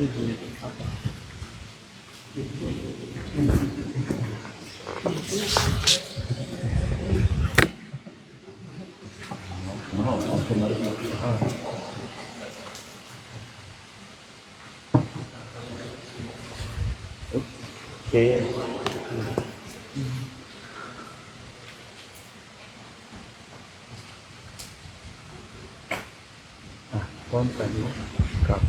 Okay. Con phải cặp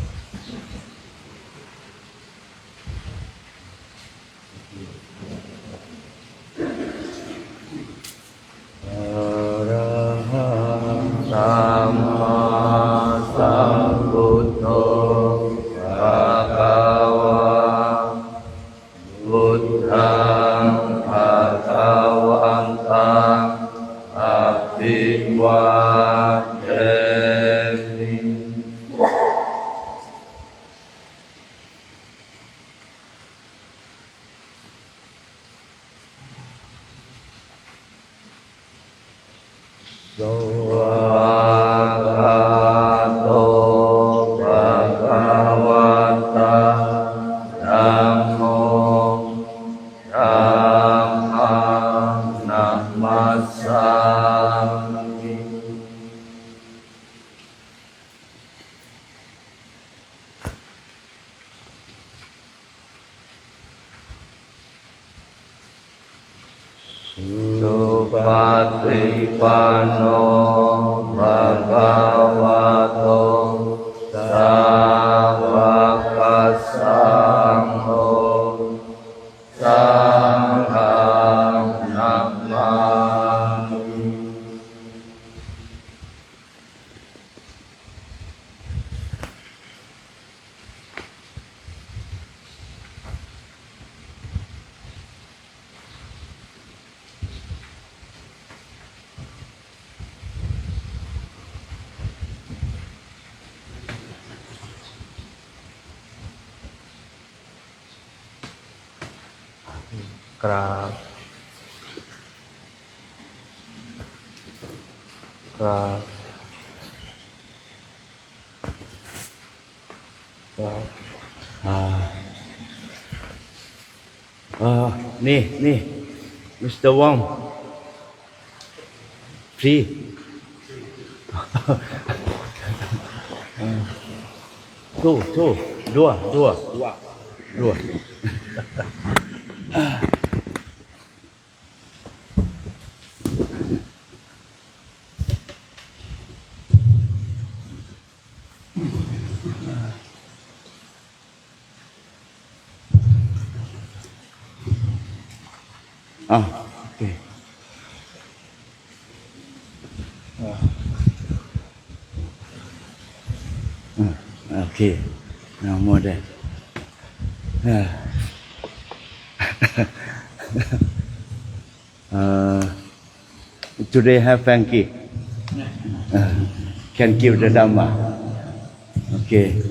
Supatipanno bhagavato sāvaka saṅgho saṅgham namāmi. Kerap nih Mr. Wong free. Tuh dua. Okay. Okay. No more that. Today have Frankie. Can give the Dhamma. Okay.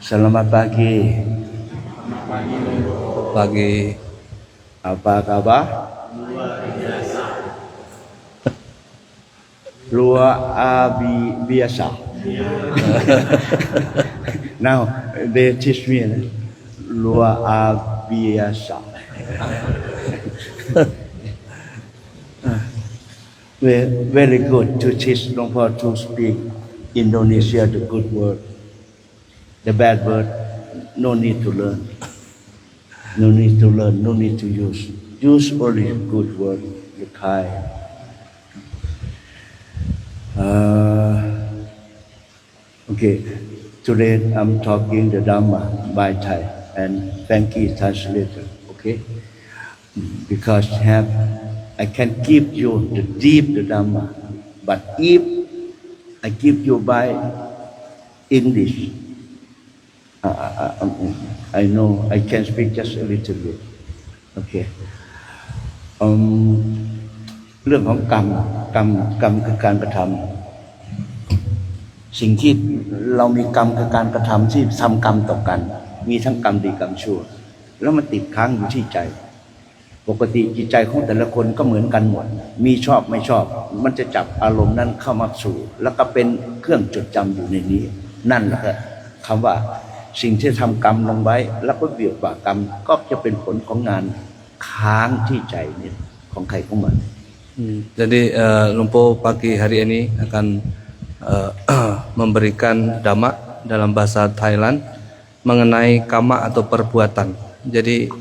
Selamat pagi. Pagi. Apa kabar? Luar biasa. Now they teach me luar biasa. Very good to teach Luang Por to speak Indonesia the good word. The bad word, no need to learn. No need to learn, no need to use. Use only good word, the kind. Okay, today I'm talking the Dhamma by Thai and Frankie translator, okay? Because I can give you the deep the Dhamma, but if I give you by English, I know I can speak just a little bit. Okay. เรื่องของกรรมคือการกระทำสิ่งที่เรามีกรรมคือการกระทำที่ทำกรรมต่อกันมีทั้งกรรมดีกรรมชั่วแล้วมันติดค้างอยู่ที่ใจ ปกติจิตใจของแต่ละคนก็เหมือนกันหมดมีชอบไม่ชอบมันจะจับอารมณ์นั้นเข้ามาสู่แล้วก็เป็นเครื่องจดจำอยู่ในนี้นั่นแหละคำว่าสิ่งที่ทำกรรมลงไว้แล้วก็เบียดบากรรมก็จะเป็นผลของงานค้างที่ใจเนี่ยของใครของมัน Jadi Lumpo pagi hari ini akan memberikan dhamma dalam bahasa Thailand mengenai kama atau perbuatan. Jadi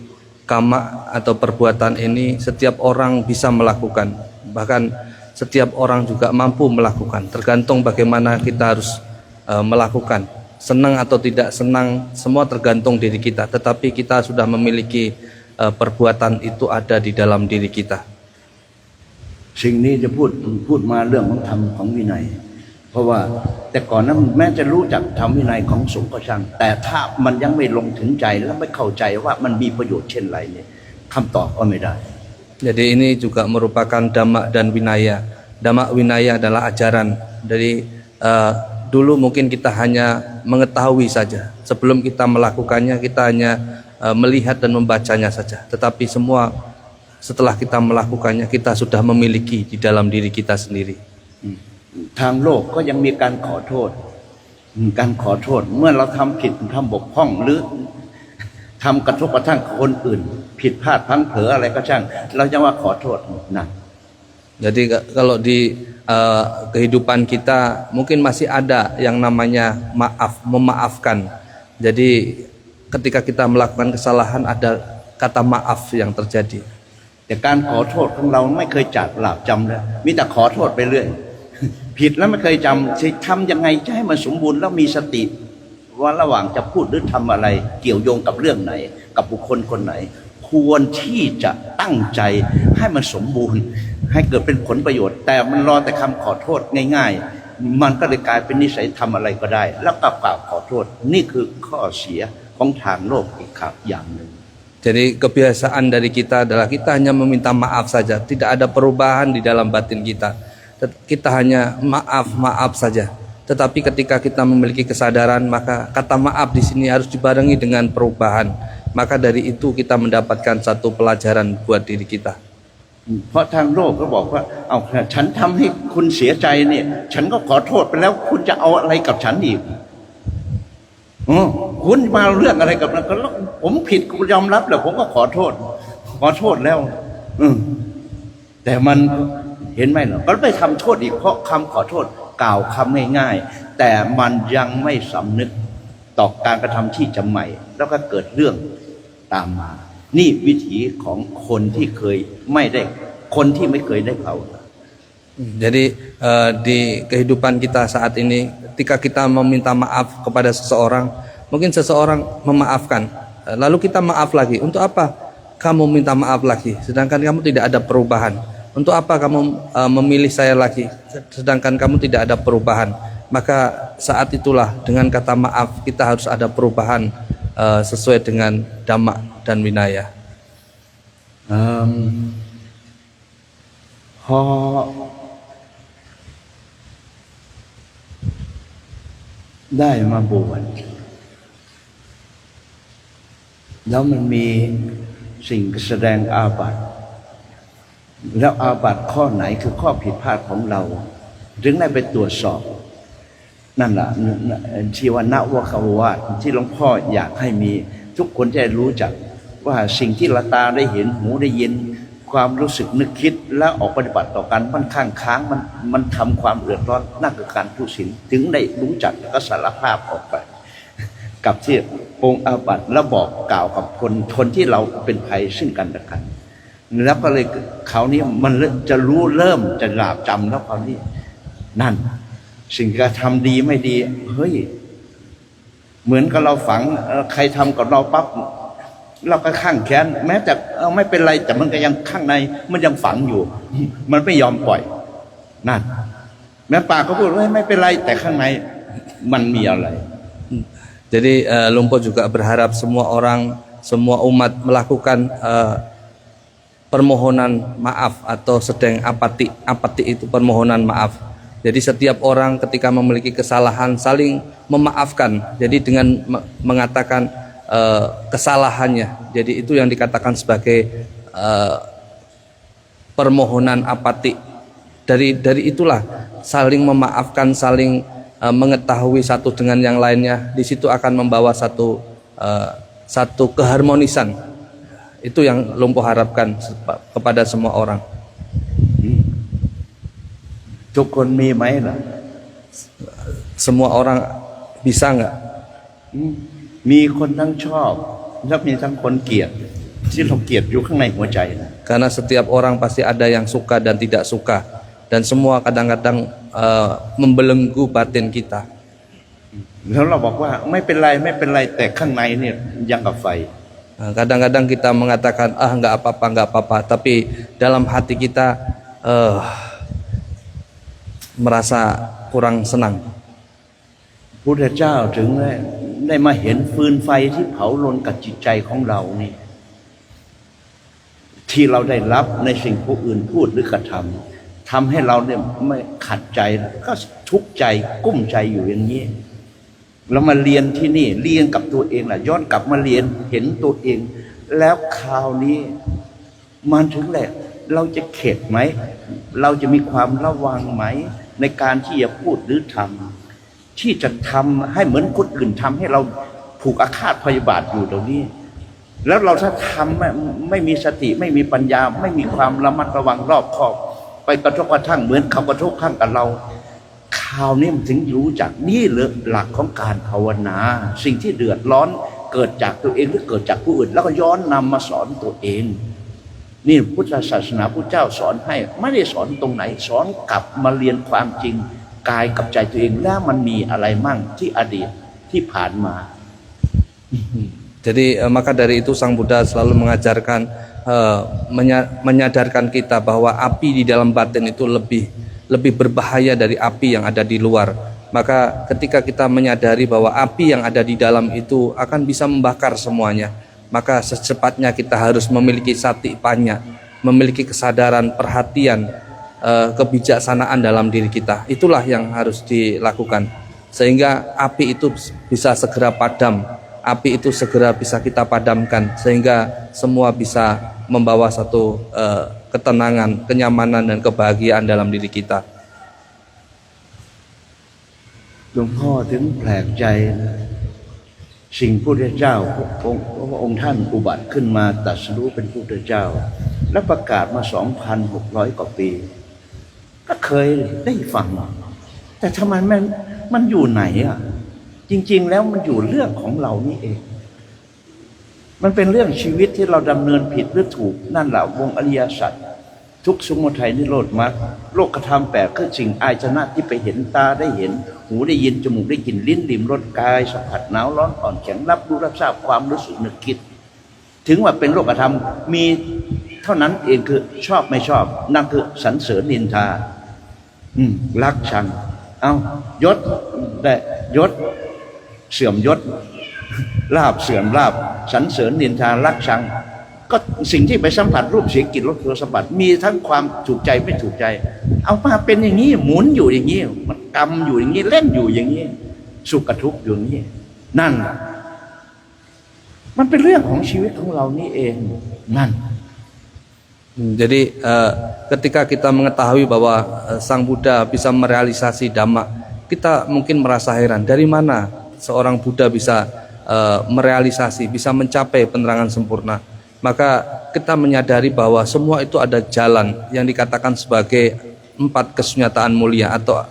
kama atau perbuatan ini setiap orang bisa melakukan, bahkan setiap orang juga mampu melakukan, tergantung bagaimana kita harus melakukan. Senang atau tidak senang semua tergantung diri kita, tetapi kita sudah memiliki perbuatan itu ada di dalam diri kita. สิ่งนี้จะพูดมาเรื่องของธรรมของวินัยเพราะว่าแต่ก่อนนั้นแม้จะรู้จักธรรมวินัยของสงฆ์ก็ช่างแต่ถ้ามันยังไม่ลงถึงใจและไม่เข้าใจว่ามันมีประโยชน์เช่นไรเนี่ยคำตอบก็ไม่ได้ Jadi ini juga merupakan dhamma dan winaya. Dhamma winaya adalah ajaran. Dari dulu mungkin kita hanya mengetahui saja. Sebelum kita melakukannya kita hanya melihat dan membacanya saja. Tetapi semua setelah kita melakukannya kita sudah memiliki di dalam diri kita sendiri. ทางโลกก็ยังมีการขอโทษเมื่อเราทำผิดทำบกพร่องหรือทำกระทบกระทั่งคนอื่นผิดพลาดพลั้งเผลออะไรก็ช่างเราจะว่าขอโทษนะ Jadi kalau di kehidupan kita mungkin masih ada yang namanya memaafkan. Jadi ketika kita melakukan kesalahan ada kata maaf yang terjadi. แต่การขอโทษของเราไม่เคยจัดหลาบจำเลยมีแต่ขอโทษไปเรื่อยผิดแล้วไม่เคยจำทำยังไงจะให้มันสมบูรณ์แล้วมีสติว่าระหว่างจะพูดหรือทำอะไรเกี่ยวโยงกับเรื่องไหนกับบุคคลคนไหนควรที่จะตั้งใจให้มันสมบูรณ์ให้เกิดเป็นผลประโยชน์แต่มันรอแต่คำขอโทษง่ายๆมันก็เลยกลายเป็นนิสัยทำอะไรก็ได้แล้วก็กล่าวขอโทษนี่คือข้อเสียของทางโลกอีกอย่างหนึ่ง Jadi kebiasaan dari kita adalah kita hanya meminta maaf saja, tidak ada perubahan di dalam batin kita. Kita hanya maaf saja. Tetapi ketika kita memiliki kesadaran, maka kata maaf di sini harus dibarengi dengan perubahan. Maka dari itu kita mendapatkan satu pelajaran buat diri kita. เพราะทางโลกก็บอกว่าเอาฉันทำให้คุณเสียใจเนี่ยฉันก็ขอโทษไปแล้วคุณจะเอาอะไรกับฉันอีกคุณมาเรื่องอะไรกับนั้นก็ผมผิดคุณยอมรับแล้วผมก็ขอโทษแล้วแต่มันเห็นไหมเนาะก็ไปทำโทษอีกเพราะคำขอโทษกล่าวคำง่ายๆแต่มันยังไม่สำนึกต่อการกระทำที่จะใหม่แล้วก็เกิดเรื่องตามมานี่วิถีของคนที่ไม่เคยได้เผา Jadi di kehidupan kita saat ini ketika kita meminta maaf kepada seseorang, mungkin seseorang memaafkan, lalu kita maaf lagi. Untuk apa kamu minta maaf lagi sedangkan kamu tidak ada perubahan? Untuk apa kamu memilih saya lagi sedangkan kamu tidak ada perubahan? Maka saat itulah dengan kata maaf kita harus ada perubahan sesuai dengan dhamma dan winaya. พอได้มาบวชแล้วมันมีสิ่งแสดงอาบัติแล้วอาบัติข้อไหนคือข้อผิดพลาดของเราถึงได้ไปตรวจสอบนั่นแหละที่ว่านวคาวาสที่หลวงพ่ออยากให้มีทุกคนจะรู้จักว่าสิ่งที่ละตาได้เห็นหูได้ยินความรู้สึกนึกคิดและออกปฏิบัติต่อกันมันค้างมันทำความเดือดร้อนนั่นคือการทุศีลถึงได้รู้จักก็สารภาพออกไปกับที่องค์อาบัติแล้วบอกกล่าวกับคนที่เราเป็นภัยซึ่งกันและกันแล้วก็เลยเขานี้มันจะรู้เริ่มจะหลาบจำแล้วเขานี้นั่นสิ่งที่ทำดีไม่ดีเฮ้ยเหมือนกับเราฝังใครทำกับเราปั๊บเราก็ข้างแค้นแม้แต่ไม่เป็นไรแต่มันก็ยังข้างในมันยังฝังอยู่มันไม่ยอมปล่อยนั่นแม้ปากเขาพูดว่าไม่เป็นไรแต่ข้างในมันมีอะไร Jadi Lumpo juga berharap semua orang, semua umat melakukan permohonan maaf atau sedang apati itu permohonan maaf. Jadi setiap orang ketika memiliki kesalahan saling memaafkan. Jadi dengan mengatakan kesalahannya. Jadi itu yang dikatakan sebagai permohonan apatik. Dari itulah saling memaafkan, saling mengetahui satu dengan yang lainnya. Di situ akan membawa satu keharmonisan. Itu yang Lumpuh harapkan kepada semua orang. ทุกคนมีไหมล่ะ Semua orang bisa nggak? มีคนทั้งชอบและมีทั้งคนเกลียดที่เราเกลียดอยู่ข้างในหัวใจนะ Karena setiap orang pasti ada yang suka dan tidak suka, dan semua kadang-kadang membelenggu batin kita. แล้วเราบอกว่าไม่เป็นไรไม่เป็นไรแต่ข้างในเนี่ยยังกับไฟ Kadang-kadang kita mengatakan nggak apa-apa, tapi dalam hati kita merasa kurang senang. พุทธเจ้าถึงได้มาเห็นฟืนไฟที่เผาลนกับจิตใจของเรานี่ที่เราได้รับในสิ่งผู้อื่นพูดหรือกระทำทำให้เราเนี่ยไม่ขัดใจก็ทุกข์ใจกุ้มใจอยู่อย่างนี้เรามาเรียนที่นี่เรียนกับตัวเองแหละย้อนกลับมาเรียนเห็นตัวเองแล้วคราวนี้มันถึงแหละเราจะเข็ดไหมเราจะมีความระวังไหมในการที่จะพูดหรือทำที่จะทำให้เหมือนคนอื่นทำให้เราผูกอาฆาตพยาบาทอยู่ตรงนี้แล้วเราถ้าทำไม่มีสติไม่มีปัญญาไม่มีความระมัดระวังรอบคอบไปกระทบกระทั่งเหมือนเขากระทบข้างกับเราคราวนี้มันถึงรู้จักนี่หลักของการภาวนาสิ่งที่เดือดร้อนเกิดจากตัวเองหรือเกิดจากผู้อื่นแล้วก็ย้อนนำมาสอนตัวเองนี่พุทธศาสนาพุทธเจ้าสอนให้ไม่ได้สอนตรงไหนสอนกลับมาเรียนความจริงกายกับใจตัวเองแล้วมันมีอะไรมั่งที่อดีตที่ผ่านมา Jadi maka dari itu Sang Buddha selalu mengajarkan menyadarkan kita bahwa api di dalam batin itu lebih berbahaya dari api yang ada di luar. Maka ketika kita menyadari bahwa api yang ada di dalam itu akan bisa membakar semuanya, maka secepatnya kita harus memiliki satipanya, memiliki kesadaran, perhatian, kebijaksanaan dalam diri kita. Itulah yang harus dilakukan sehingga api itu bisa segera padam, api itu segera bisa kita padamkan sehingga semua bisa membawa satu ketenangan, kenyamanan dan kebahagiaan dalam diri kita. หลวงพ่อถึงแปลกใจสิ่งพุทธเจ้าพระองค์ท่านอุบัติขึ้นมาตรัสรู้เป็นพุทธเจ้าและประกาศมา 2,600 กว่าปีก็เคยได้ฟังแต่ทำไมมันอยู่ไหนอ่ะจริงๆแล้วมันอยู่เรื่องของเรานี่เองมันเป็นเรื่องชีวิตที่เราดำเนินผิดหรือถูกนั่นแหละวงอริยสัจทุกข์สมุทัยนิโรธมรรคโลกธรรมแปดคือสิ่งอายชนะที่ไปเห็นตาได้เห็นหูได้ยินจมูกได้กลิ่นลิ้นลิ้มรสกายสัมผัสหนาวร้อนอ่อนแข็งรับรู้รับทราบความรู้สึกนึกคิดถึงว่าเป็นโลกธรรมมีเท่านั้นเองคือชอบไม่ชอบนั่นคือสรรเสริญนินทารักชังยศได้ยศเสื่อมยศลาภเสื่อมลาภสรรเสริญนินทารักชังก็สิ่งที่ไปสัมผัสรูปเสียงกลิ่นรสโผฏฐัพพะมีทั้งความถูกใจไม่ถูกใจเอามาเป็นอย่างนี้หมุนอยู่อย่างนี้มันกำอยู่อย่างนี้เล่นอยู่อย่างนี้สุขกับทุกข์อยู่อย่างนี้นั่นมันเป็นเรื่องของชีวิตของเรานี่เองนั่น Jadi ketika kita mengetahui bahwa Sang Buddha bisa merealisasi Dhamma, kita mungkin merasa heran dari mana seorang Buddha bisa merealisasi, bisa mencapai penerangan sempurna. Maka kita menyadari bahwa semua itu ada jalan yang dikatakan sebagai 4 kesunyataan mulia atau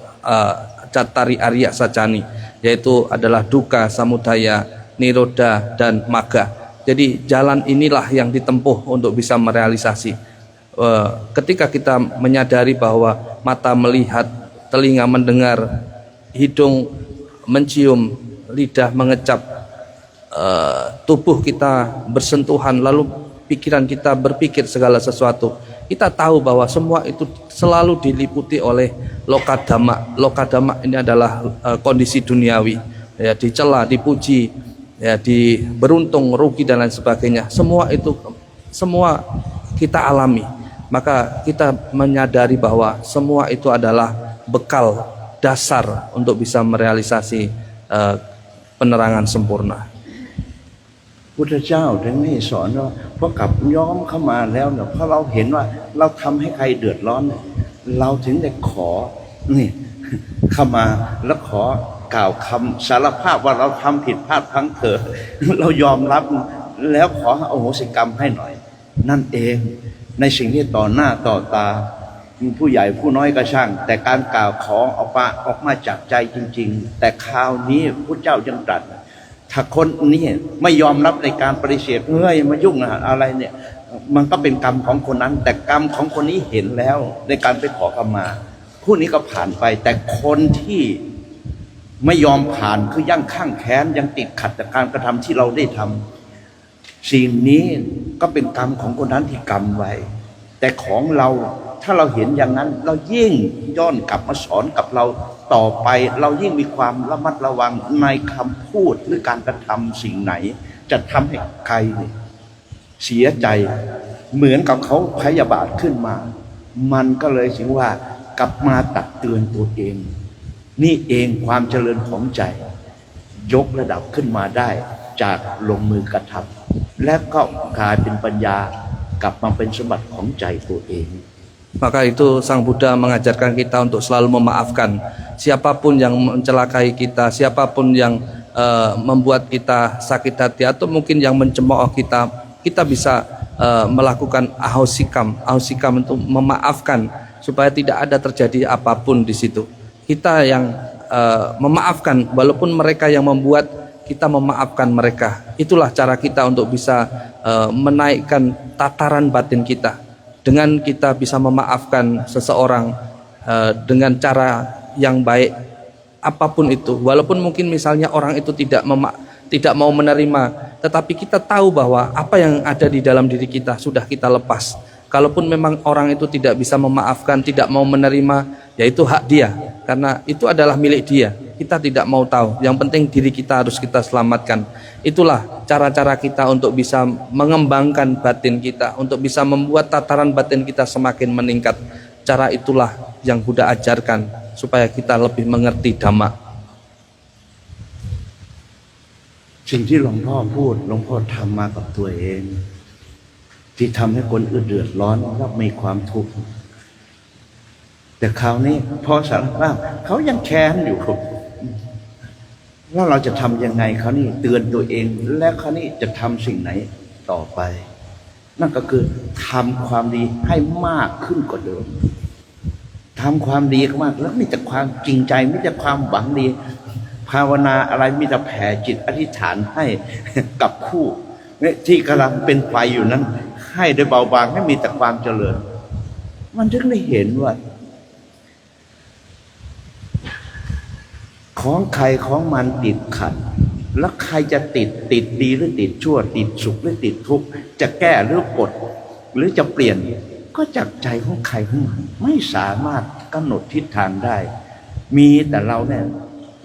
Cattari Arya Sacani, yaitu adalah dukkha, samudaya, nirodha dan magga. Jadi jalan inilah yang ditempuh untuk bisa merealisasi. Ketika kita menyadari bahwa mata melihat, telinga mendengar, hidung mencium, lidah mengecap, tubuh kita bersentuhan, lalu pikiran kita berpikir segala sesuatu, kita tahu bahwa semua itu selalu diliputi oleh loka dhamma. Loka dhamma ini adalah kondisi duniawi, ya, dicela, dipuji, ya, beruntung, rugi dan lain sebagainya. Semua itu semua kita alami. Maka kita menyadari bahwa semua itu adalah bekal dasar untuk bisa merealisasi penerangan sempurna. พุทธเจ้าถึงให้สอนว่าพอกลับย้อมเข้ามาแล้วเนี่ยเพราะเราเห็นว่าเราทำให้ใครเดือดร้อนเนี่ยเราถึงได้ขอนี่เข้ามาแล้วขอกล่าวคำสารภาพว่าเราทำผิดพลาดพลั้งเถอะเรายอมรับแล้วขออโหสิกรรมให้หน่อยนั่นเองในสิ่งที่ต่อหน้าต่อตาผู้ใหญ่ผู้น้อยก็ช่างแต่การกล่าวขอออกมาจากใจจริงๆแต่คราวนี้พระเจ้ายังตรัสถ้าคนนี้ไม่ยอมรับในการปฏิเสธเฮ้ยมายุ่งอะไรเนี่ยมันก็เป็นกรรมของคนนั้น แต่กรรมของคนนี้เห็นแล้วในการไปขอขมาผู้นี้ก็ผ่านไปแต่คนที่ไม่ยอมผ่านคือยังข้างแค้นยังติดขัดจากการกระทำที่เราได้ทำสิ่งนี้ก็เป็นกรรมของคนนั้นที่กรรมไว้แต่ของเราถ้าเราเห็นอย่างนั้นเรายิ่งย้อนกลับมาสอนกับเราต่อไปเรายิ่งมีความระมัดระวังในคำพูดหรือการกระทำสิ่งไหนจะทำให้ใครเสียใจเหมือนกับเขาพยาบาทขึ้นมามันก็เลยถึงว่ากลับมาตักเตือนตัวเองนี่เองความเจริญของใจยกระดับขึ้นมาได้จากลงมือกระทำและก็กลายเป็นปัญญากลับมาเป็นสมบัติของใจตัวเอง Maka itu Sang Buddha mengajarkan kita untuk selalu memaafkan siapapun yang mencelakai kita, siapapun yang membuat kita sakit hati atau mungkin yang mencemooh kita. Kita bisa melakukan ahosikam itu memaafkan supaya tidak ada terjadi apapun di situ. Kita yang memaafkan walaupun mereka yang membuat, kita memaafkan mereka. Itulah cara kita untuk bisa menaikkan tataran batin kita. Dengan kita bisa memaafkan seseorang dengan cara yang baik, apapun itu, walaupun mungkin misalnya orang itu tidak mau menerima, tetapi kita tahu bahwa apa yang ada di dalam diri kita sudah kita lepas. Kalaupun memang orang itu tidak bisa memaafkan, tidak mau menerima, ya itu hak dia, karena itu adalah milik dia. Kita tidak mau tahu, yang penting diri kita harus kita selamatkan. Itulah cara-cara kita untuk bisa mengembangkan batin kita, untuk bisa membuat tataran batin kita semakin meningkat. Cara itulah yang Buddha ajarkan supaya kita lebih mengerti Dhamma. สิ่งที่หลวงพ่อพูดหลวงพ่อทำมากับตัวเองที่ทำให้คนอื่นเดือดร้อนและมีความทุกข์แต่คราวนี้พอสารภาพเขายังแค้นอยู่แล้วเราจะทำยังไงเขานี่เตือนตัวเองและเขานี่จะทำสิ่งไหนต่อไปนั่นก็คือทำความดีให้มากขึ้นกว่าเดิมทำความดีมากแล้วมีแต่ความจริงใจมีแต่ความหวังดีภาวนาอะไรมีแต่แผ่จิตอธิษฐานให้กับผู้ที่กำลังเป็นไฟอยู่นั้นให้ได้เบาบางให้มีแต่ความเจริญมันถึงได้เห็นว่าของใครของมันติดขัดแล้วใครจะติดดีหรือติดชั่วติดสุขหรือติดทุกข์จะแก้หรือกดหรือจะเปลี่ยนก็จากใจของใครของมันไม่สามารถกำหนดทิศทางได้มีแต่เราเนี่ย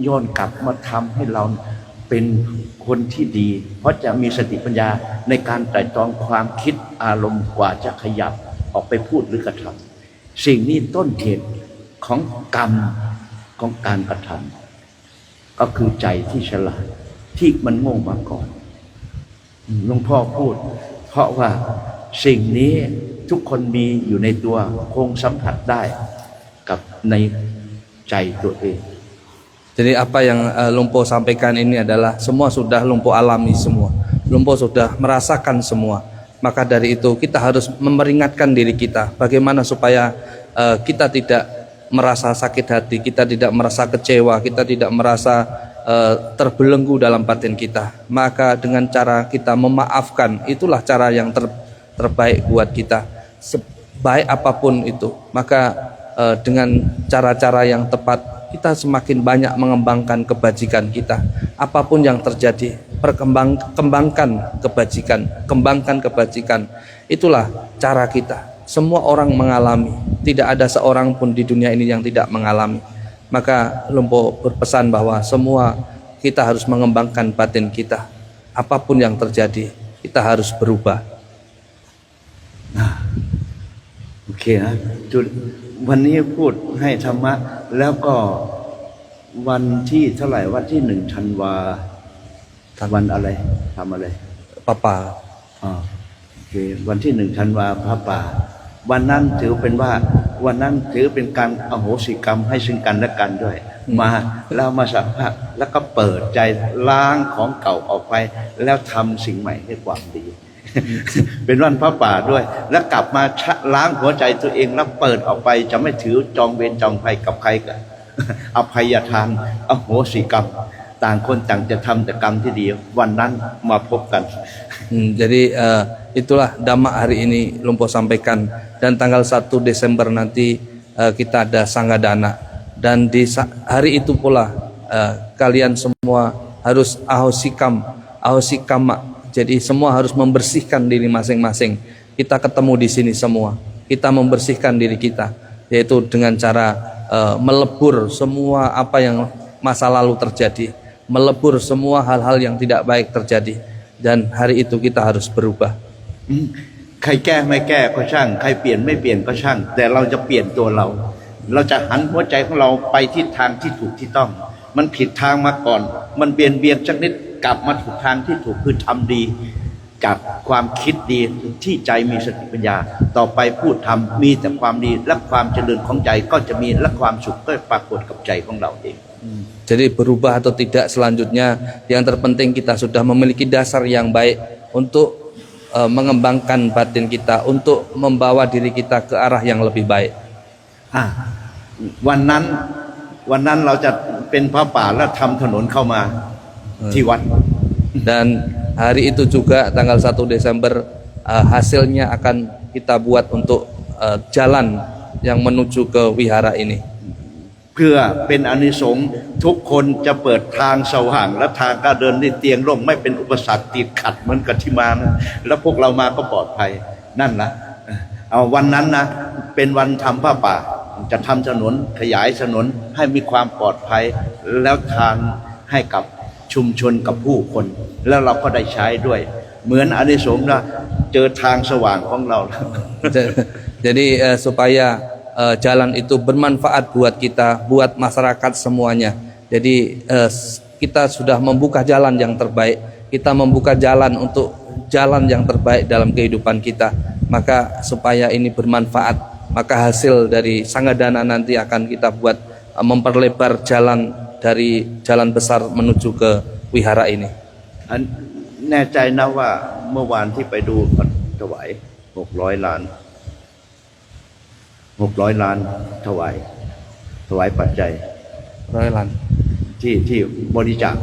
ย้อนกลับมาทำให้เราเป็นคนที่ดีเพราะจะมีสติปัญญาในการไตร่ตรองความคิดอารมณ์กว่าจะขยับออกไปพูดหรือกระทำสิ่งนี้ต้นเหตุของกรรมของการกระทำก็คือใจที่ฉลาดที่มันโง่มาก่อนหลวงพ่อพูดเพราะว่าสิ่งนี้ทุกคนมีอยู่ในตัวคงสัมผัสได้กับในใจตัวเอง Jadi apa yang Lumpo sampaikan ini adalah semua sudah Lumpo alami semua. Lumpo sudah merasakan semua. Maka dari itu kita harus memperingatkan diri kita bagaimana supaya kita tidak merasa sakit hati, kita tidak merasa kecewa, kita tidak merasa terbelenggu dalam batin kita. Maka dengan cara kita memaafkan, itulah cara yang terbaik buat kita. Sebaik apapun itu, maka dengan cara-cara yang tepat kita semakin banyak mengembangkan kebajikan kita. Apapun yang terjadi, kembangkan kebajikan. Itulah cara kita. Semua orang mengalami, tidak ada seorang pun di dunia ini yang tidak mengalami. Maka Lumpo berpesan bahwa semua kita harus mengembangkan batin kita. Apapun yang terjadi, kita harus berubah. Nah, okeนะจุดวันนี้พูดให้ธรรมะแล้วก็วันที่เท่าไหร่วันที่1 ธันวาวันอะไรทำอะไร papa. อ๋อโอเควันที่1 ธันวาพระป่าวันนั้นถือเป็นว่าวันนั้นถือเป็นการอโหสิกรรมให้ซึ่งกันและกันด้วยมาแล้วมาสัมผัสแล้วก็เปิดใจล้างของเก่าออกไปแล้วทำสิ่งใหม่ให้ความดี เป็นวันพระป่าด้วยแล้วกลับมาล้างหัวใจตัวเองแล้วเปิดออกไปจะไม่ถือจองเวรจองภัยกับใครกัน อภัยทานอโหสิกรรมต่างคนต่างจะทำแต่กรรมที่ดีวันนั้นมาพบกัน Jadi itulah Dhamma hari ini Lumpo sampaikan, dan tanggal 1 Desember nanti kita ada Sanggadana, dan di hari itu pula kalian semua harus ahosikama, jadi semua harus membersihkan diri masing-masing. Kita ketemu di sini semua, kita membersihkan diri kita, yaitu dengan cara melebur semua apa yang masa lalu terjadi, melebur semua hal-hal yang tidak baik terjadi, dan hari itu kita harus berubah. ใครแก้ไม่แก้ก็ช่างใครเปลี่ยนไม่เปลี่ยนก็ช่างแต่เราจะเปลี่ยนตัวเราเราจะหันหัวใจของเราไปทิศทางที่ถูกที่ต้องมันผิดทางมาก่อนมันเบี่ยงสักนิดกลับมาถูกทางที่ถูกคือทำดีจากความคิดดีที่ใจมีสติปัญญาต่อไปพูดทำมีแต่ความดีและความเจริญของใจก็จะมีและความสุขก็ปรากฏกับใจของเราเอง Jadi berubah atau tidak selanjutnya, yang terpenting kita sudah memiliki dasar yang baik untuk mengembangkan batin kita, untuk membawa diri kita ke arah yang lebih baik. วันนั้นเราจะเป็นพระป่าและทำถนนเข้ามาที่วัด Dan hari itu juga tanggal 1 Desember hasilnya akan kita buat untuk jalan yang menuju ke wihara ini. เพื่อเป็นอานิสงส์ทุกคนจะเปิดทางสว่างและทางการเดินได้เตียงร่มไม่เป็นอุปสรรคติดขัดเหมือนกับที่มานะแล้วพวกเรามาก็ปลอดภัยนั่นละเอาวันนั้นนะเป็นวันทำผ้าป่าจะทำถนนขยายถนนให้มีความปลอดภัยแล้วทางให้กับชุมชนกับผู้คนแล้วเราก็ได้ใช้ด้วยเหมือนอานิสงส์นะเจอทางสว่างของเรา Jadi supaya jalan itu bermanfaat buat kita, buat masyarakat semuanya. Jadi kita sudah membuka jalan yang terbaik, kita membuka jalan untuk jalan yang terbaik dalam kehidupan kita. Maka supaya ini bermanfaat, maka hasil dari Sanggadana nanti akan kita buat memperlebar jalan dari jalan besar menuju ke wihara ini. แน่ใจนะว่าเมื่อวานที่ไปดูถวาย600 ล้านถวายปัจจัย Roylan ที่บริจาค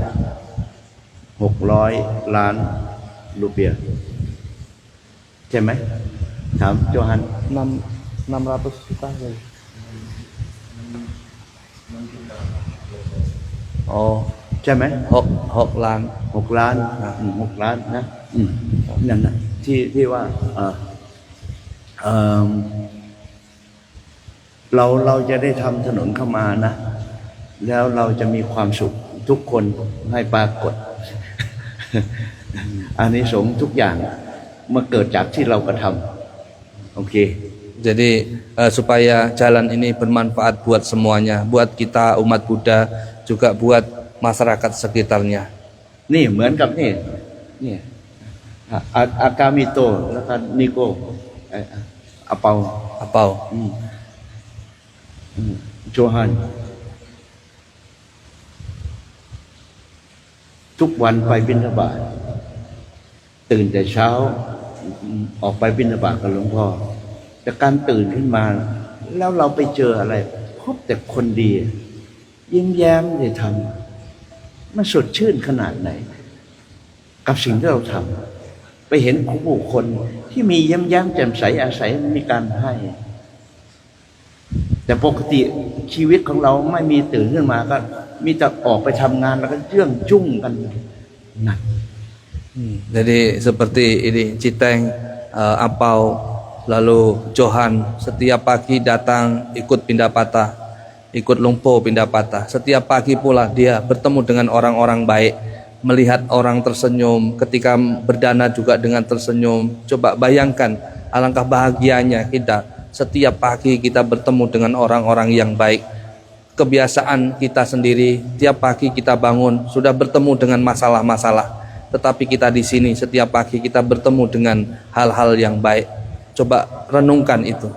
600 ล้านรูเปียห์ใช่ไหมถามโจฮัน 600 juta kali. Oh ใช่ไหม 6 ล้าน 6 ล้าน6 ล้านนะนั่นนะที่ว่าเราจะได้ทำถนนเข้ามานะแล้วเราจะมีความสุขทุกคนให้ปรากฏ อานิสงส์ทุกอย่างมาเกิดจากที่เรากระทำโอเค Jadi supaya jalan ini bermanfaat buat semuanya, buat kita umat Buddha, juga buat masyarakat sekitarnya. นี่เหมือนกับนี่อากามิโตแล้วก็นิโกอาเปา Apau โจฮันทุกวันไปบิณฑบาตตื่นแต่เช้าออกไปบิณฑบาตกับหลวงพ่อแต่การตื่นขึ้นมาแล้วเราไปเจออะไรพบแต่คนดียิ้มแย้มได้ทำมันสดชื่นขนาดไหนกับสิ่งที่เราทำไปเห็นผู้คนที่มียิ้มแย้มแจ่มใสอาศัยมีการให้แต่ปกติชีวิตของเราไม่มีตื่นขึ้นมาก็มีแต่ออกไปทำงานแล้วก็เรื่องจุ้งกันนะ Jadi seperti ini Citeng, Apau, lalu Johan setiap pagi datang ikut Pindapata, ikut Lumpo Pindapata. Setiap pagi pula dia bertemu dengan orang-orang baik, melihat orang tersenyum, ketika berdana juga dengan tersenyum. Coba bayangkan alangkah bahagianya kita setiap pagi kita bertemu dengan orang-orang yang baik. Kebiasaan kita sendiri tiap pagi kita bangun sudah bertemu dengan masalah-masalah. tetapi kita di sini setiap pagi kita bertemu dengan hal-hal yang baik. Coba renungkan itu.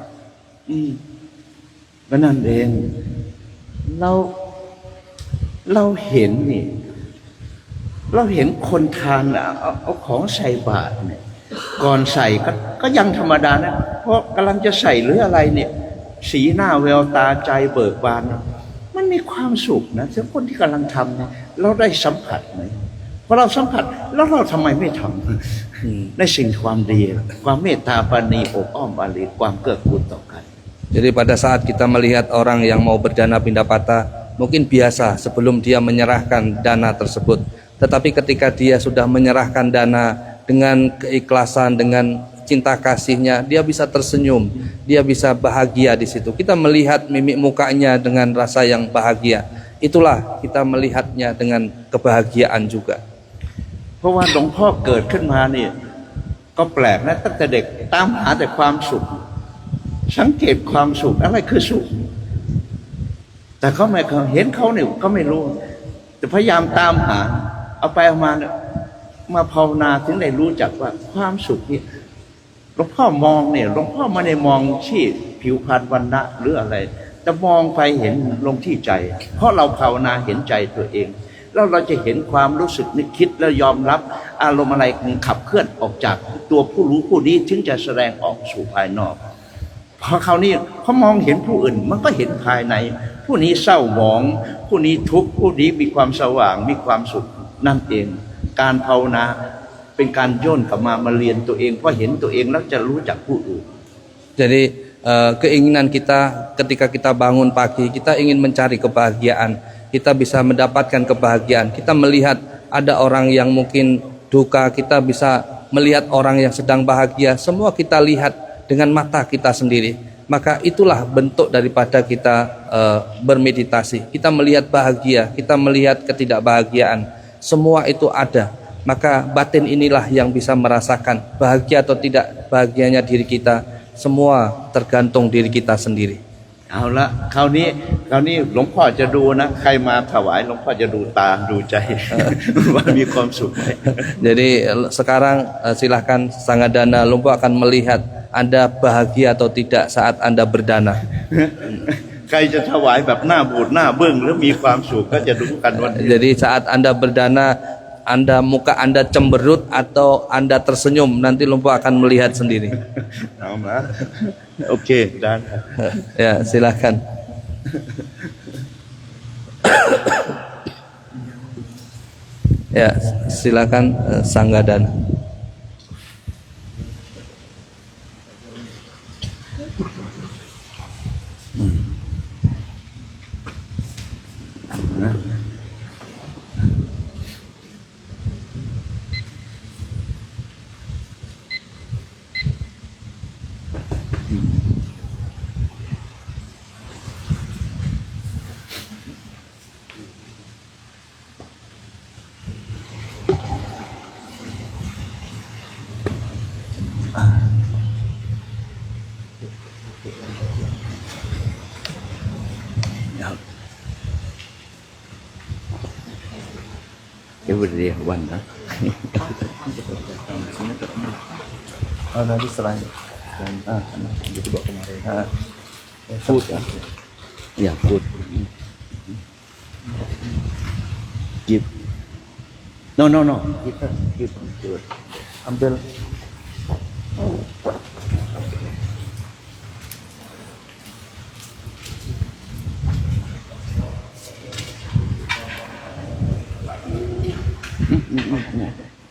ก็นั่นเองเราเราเห็นนี่เราเห็นคนทานเอาของใส่บาตรเนี่ยก่อนใส่ก็ยังธรรมดานะเพราะกำลังจะใส่หรืออะไรเนี่ยสีหน้าแววตาใจเบิกบานมันมีความสุขนะถ้าคนที่กำลังทำเนี่ยเราได้สัมผัสไหมพอเราสัมผัสแล้วเราทำไมไม่ทำในสิ่งความดีความเมตตาปราณีอบอ้อมอารีความเกื้อกูลต่อกัน Jadi pada saat kita melihat orang yang mau berdana pindah patah, mungkin biasa sebelum dia menyerahkan dana tersebut. Tetapi ketika dia sudah menyerahkan dana dengan keikhlasan, dengan cinta kasihnya, dia bisa tersenyum, dia bisa bahagia di situ. Kita melihat mimik mukanya dengan rasa yang bahagia. Itulah kita melihatnya dengan kebahagiaan juga. เพราะว่าหลวงพ่อเกิดขึ้นมาเนี่ยก็แปลกนะตั้งแต่เด็กตามหาแต่ความสุขสังเกตความสุขอะไรคือสุขแต่เขาไม่เห็นเขาเนี่ยก็ไม่รู้แต่พยายามตามหาเอาไปเอามาเนี่ยมาภาวนาถึงได้รู้จักว่าความสุขนี่หลวงพ่อมองเนี่ยหลวงพ่อไม่ได้มองที่ผิวพรรณวรรณะหรืออะไรแต่มองไปเห็นลงที่ใจเพราะเราภาวนาเห็นใจตัวเองแล้วเราจะเห็นความรู้สึกนึกคิดแล้วยอมรับอารมณ์อะไรขับเคลื่อนออกจากตัวผู้รู้ผู้นี้ถึงจะแสดงออกสู่ภายนอกพอคราวนี้เขามองเห็นผู้อื่นมันก็เห็นภายในผู้นี้เศร้าหมองผู้นี้ทุกข์ผู้นี้มีความสว่างมีความสุขนั่นเองการภาวนาเป็นการโยนกลับมาเรียนตัวเองเพราะเห็นตัวเองแล้วจะรู้จักผู้อื่น Jadi keinginan kita ketika kita bangun pagi, kita ingin mencari kebahagiaan, kita bisa mendapatkan kebahagiaan. Kita melihat ada orang yang mungkin duka, kita bisa melihat orang yang sedang bahagia. Semua kita lihat dengan mata kita sendiri. Maka itulah bentuk daripada kita bermeditasi. Kita melihat bahagia, kita melihat ketidakbahagiaan. Semua itu ada. Maka batin inilah yang bisa merasakan bahagia atau tidak bahagianya diri kita. Semua tergantung diri kita sendiri. เอาละคราวนี้หลวงพ่อจะดูนะใครมาถวายหลวงพ่อจะดูตาดูใจ ว่ามีความสุขไหม Jadi sekarang silahkan Sangadana Lumpo akan melihat Anda bahagia atau tidak saat Anda berdana. ใครจะถวายแบบหน้าบูดหน้าเบิ้งหรือมีความสุขก็จะดูกันวันนี้ Jadi saat Anda berdana, muka Anda cemberut atau Anda tersenyum, nanti Lumpo akan melihat sendiri. เอามาโอเคได้ Ya, silahkan. Ya, silakan Sanggadana. Every day one นะ Nanti setelah dibawa kemarin. Food ya. Ya food give no give Ambil.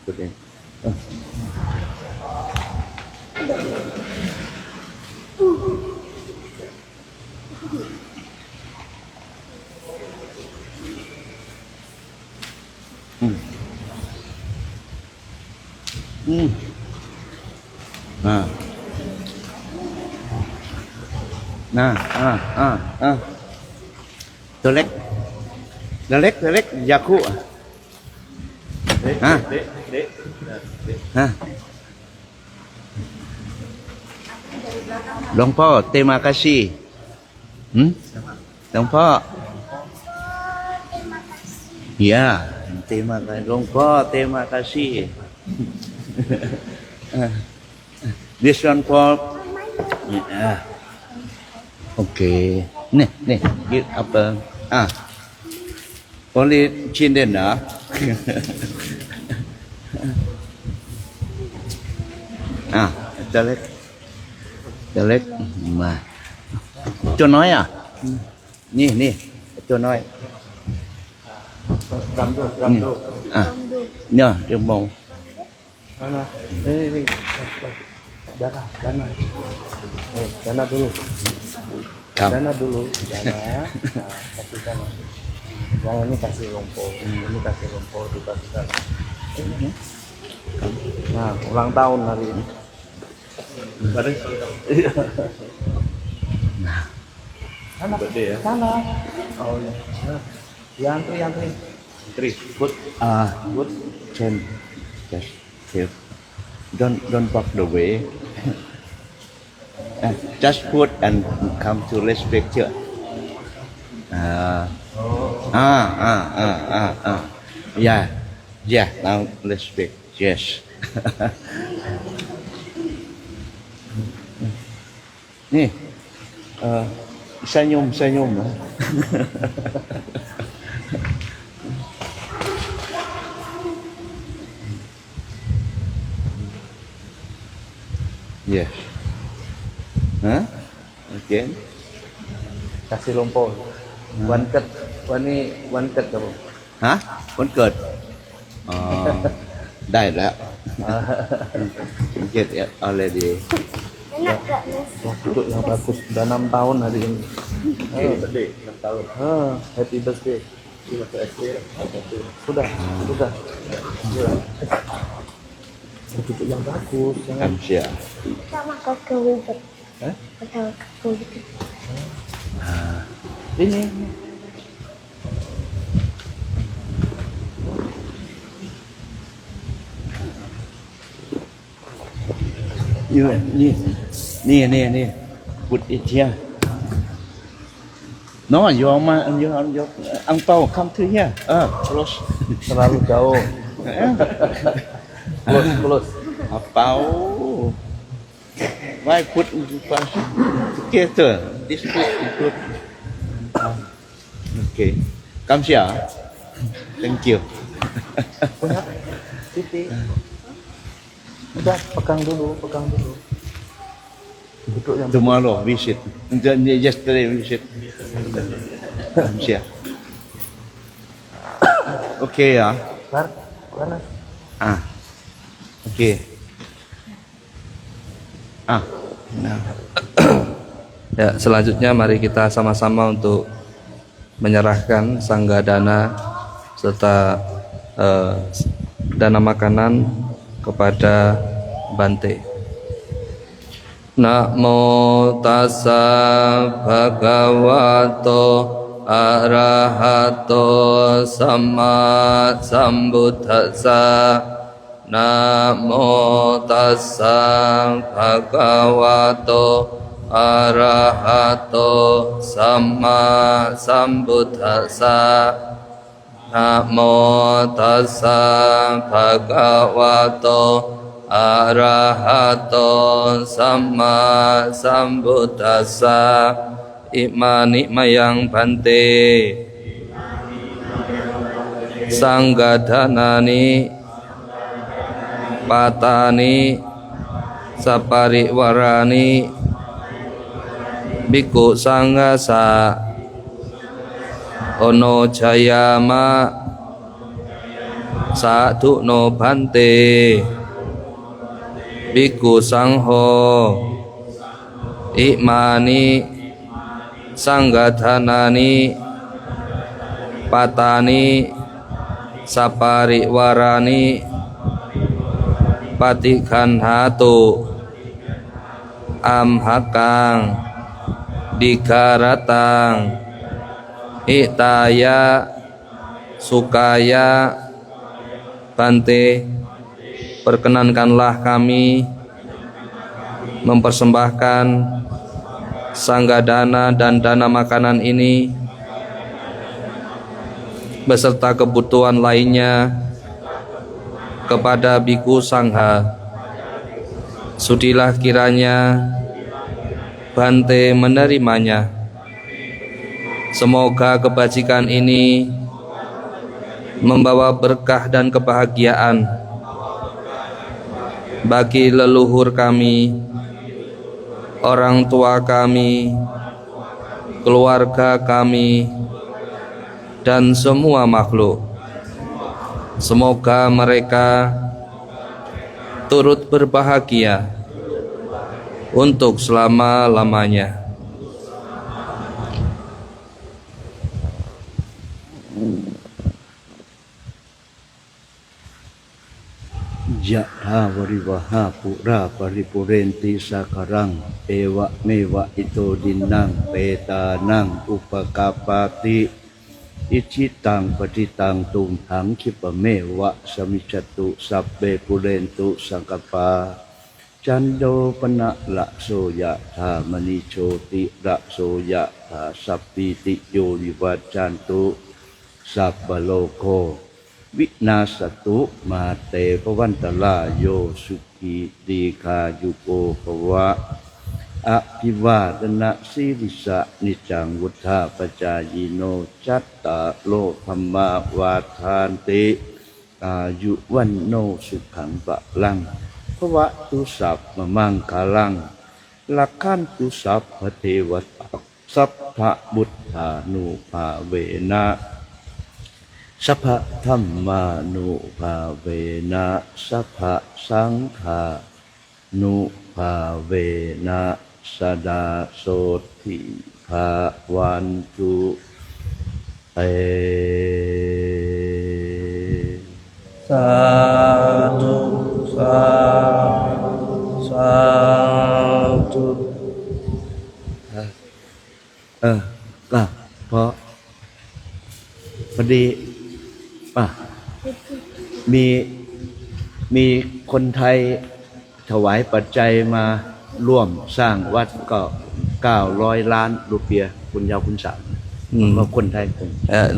Good.ตัวเล็กยาคุหลวงพ่อเตมาคาซีหลวงพ่อ ya terima kasih. Longpo, terima kasih. This one for okay. Nih, give apa? Only children Jalek mà cho nói nè cho nói nhờ được mong Dana dulu. Kam. Dana dulu. Dana. Kasih dana. Yang ini kasih lompo. Ini kasih lompo. Dikasih dana. Nah, ulang tahun hari ini. Sana. Gede ya. Sana. Oh iya. Yantri. Put. Put. Chen. Just here. Don't block the way. Just put and come to respect here. Yeah. Now respect. Yes. Nih, senyum. Yes. Okay. Kasih lompo. One cut kamu. Hah? วันเกิด ได้แล้ว Get it already. Enak gak mas? Duduk yang bagus. Udah 6 tahun hari ini. Birthday 6 tahun. Happy birthday. Sudah. Duduk yang bagus. Kamsia. Sama kakak Wibet. Sama kakak Wibet. Ini. Nih. Put it here. No, your angpau come to here. Close. Terlalu jauh. Close. Angpau. Why put together? This put. Okay. Kamsia. Thank you. Punya Siti. Udah, pegang dulu. Duduk yang Tomorrow visit. Yesterday visit. Kamsia. Okay ya. Mana? Okay. Ya, selanjutnya mari kita sama-sama untuk menyerahkan sanggadana serta dana makanan kepada Bante. Namo tassa bhagavato arahato samma sambuddhassa. Namo tassa bhagavato arahato samma sambuddhassa. Namo tassa bhagavato arahato samma sambuddhassa. Imani mayang Bante sanggadhanani patani sapariwarani bhikkhu sanghasa ono jayama sadhu no Bante bhikkhu sangho imani sanggadhanani patani sapariwarani patikhanhatu amhakang digaratang itaya sukaya. Bante, perkenankanlah kami mempersembahkan sanggadana dan dana makanan ini beserta kebutuhan lainnya kepada Biku Sangha. Sudilah kiranya Bante menerimanya. Semoga kebajikan ini membawa berkah dan kebahagiaan bagi leluhur kami, orang tua kami, keluarga kami, dan semua makhluk. Semoga mereka turut berbahagia untuk selama-lamanya. Yatha varivaha pura paripurenti sakarang ewa mewa ito dinang petanang upakapati icitang patitang tumhang kipamewa samicatu sabbe purentu sangkapa cando penak lakso yatha manicoti lakso yatha sapiti yolivacantu sabbaloko Vinasatu mate pavantala yo suki dika yuko pawa akivadana sirisa nicang wuddha pacayino catta lo thamma vathanti ayuwanno sukhang balang pawatu sap memangkalang lakantu sap dewata sabha buddha nupavena Sabha dhamma nupavena sabha sangha nupavena sada soti bhavantu Satu, satu.พอดีมีคนไทยถวายปัจจัยมาร่วมสร้างวัดก็900 ล้านรูเปียห์คุณยาวคุณสามว่าคนไทย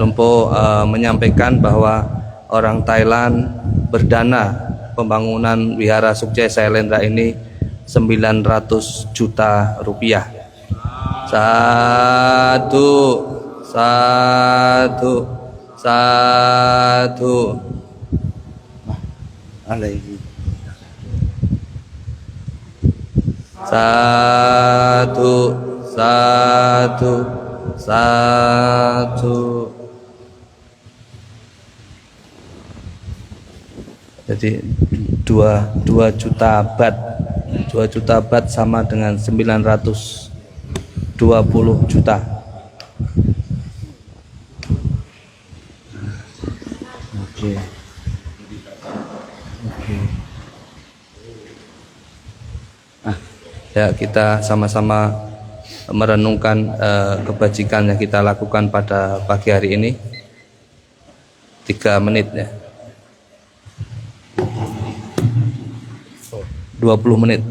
Lompo menyampaikan bahwa orang Thailand berdana pembangunan Wihara Sukjaya Sailendra ini 900 juta rupiah. Satu, satu, satu. อะไร Satu, satu, satu. Jadi 2 juta baht. 2 juta baht sama dengan 920 juta. Oke. Ya, kita sama-sama merenungkan kebajikan yang kita lakukan pada pagi hari ini. 3 menit ya. 20 menit.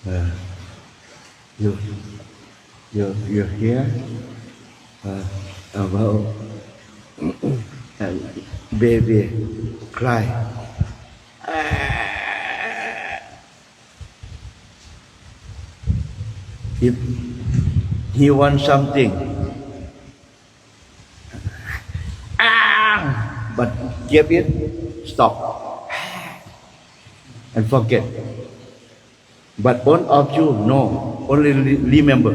You you hear about baby cry. If he wants something, but give it, stop, and forget. But one of you know, only remember.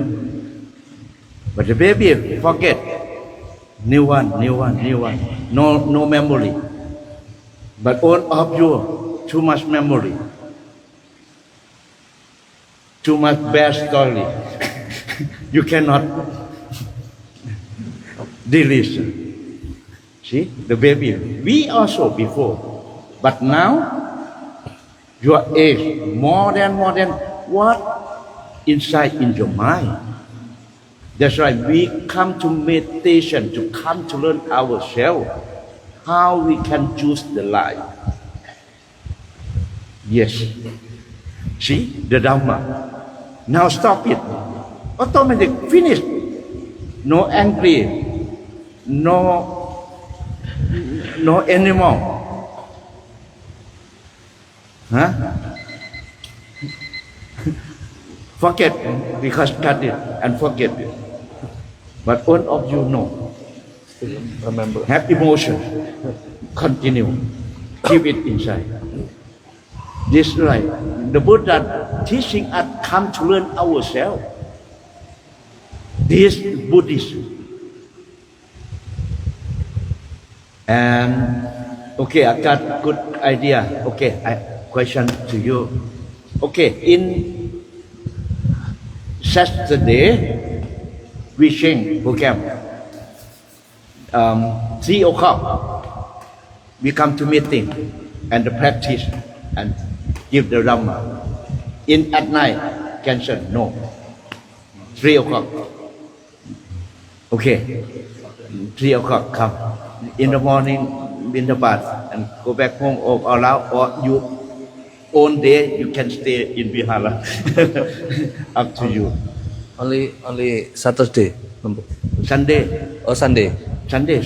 But the baby forget. New one. No memory. But one of you, too much memory. Too much bad story. You cannot delete. See, the baby. We also before. But now, your age more than what inside in your mind. That's why we come to meditation to come to learn ourselves how we can choose the life. Yes. See the Dhamma. Now stop it. Automatic finish. No angry. No animal. Huh? Forget because cut it and forget it. But one of you know. Remember. Have emotion. Continue. Keep it inside. This is right. The Buddha teaching us come to learn ourselves. This is Buddhism. And okay, I got good idea. Okay, question to you. Okay, in Saturday, we change program. 3 o'clock, we come to meeting and the practice and give the Dhamma. In at night, cancel, no. 3 o'clock. Okay, 3 o'clock come. In the morning, in the bath and go back home or allow or you own day you can stay in Vihara. Up to you. Only Saturday. Sunday. Oh, Sunday. Sunday.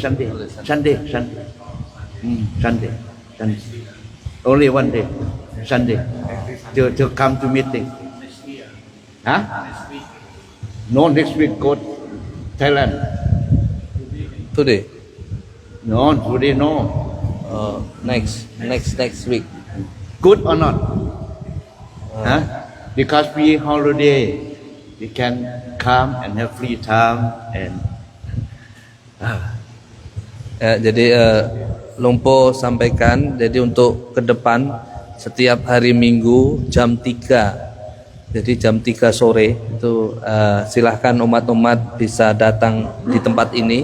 Only one day. Sunday. To come to meeting. Huh? No, next week go Thailand. Today. No, today no. Next week. Good or not? Huh? Because we holiday, we can come and have free time and. Jadi Lumpo sampaikan, jadi untuk ke depan setiap hari Minggu jam 3. Jadi jam 3 sore itu silahkan umat-umat bisa datang di tempat ini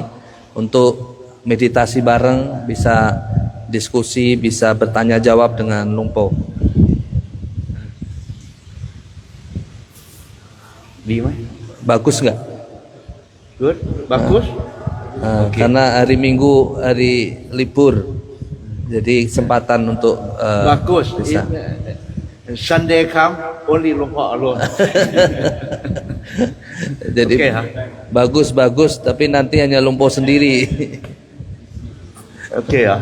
untuk meditasi bareng, bisa diskusi, bisa bertanya jawab dengan Lumpo. Bagus nggak? Good, bagus. Okay. Karena hari Minggu hari libur, jadi kesempatan untuk bagus. Bisa. Sunday come only Lumpo alone. Jadi okay, bagus, tapi nanti hanya Lumpo sendiri. Okay ya.